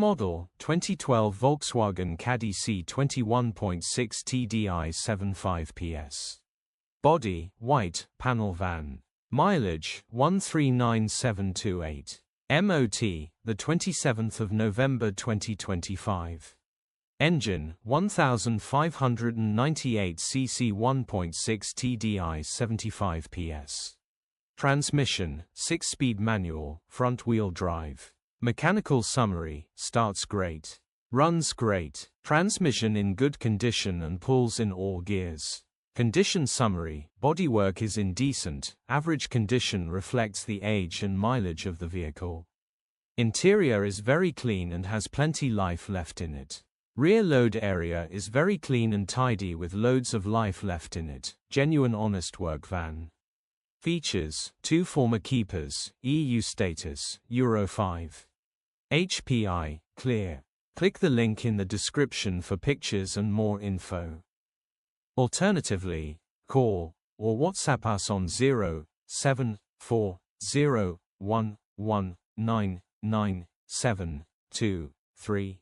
model, 2012 Volkswagen Caddy C20 1.6TDI 75PS. Body, white, panel van. Mileage, 139,728. MOT, the 27th of November 2025. Engine, 1598 cc 1.6TDI 75 PS. Transmission, 6-speed manual, front-wheel drive. Mechanical summary, starts great. Runs great. Transmission in good condition and pulls in all gears. Condition summary, bodywork is in decent, average condition, reflects the age and mileage of the vehicle. Interior is very clean and has plenty life left in it. Rear load area is very clean and tidy with loads of life left in it. Genuine honest work van. Features, 2 former keepers, EU status, Euro 5. HPI, clear. Click the link in the description for pictures and more info. Alternatively, call or WhatsApp us on 07401199723.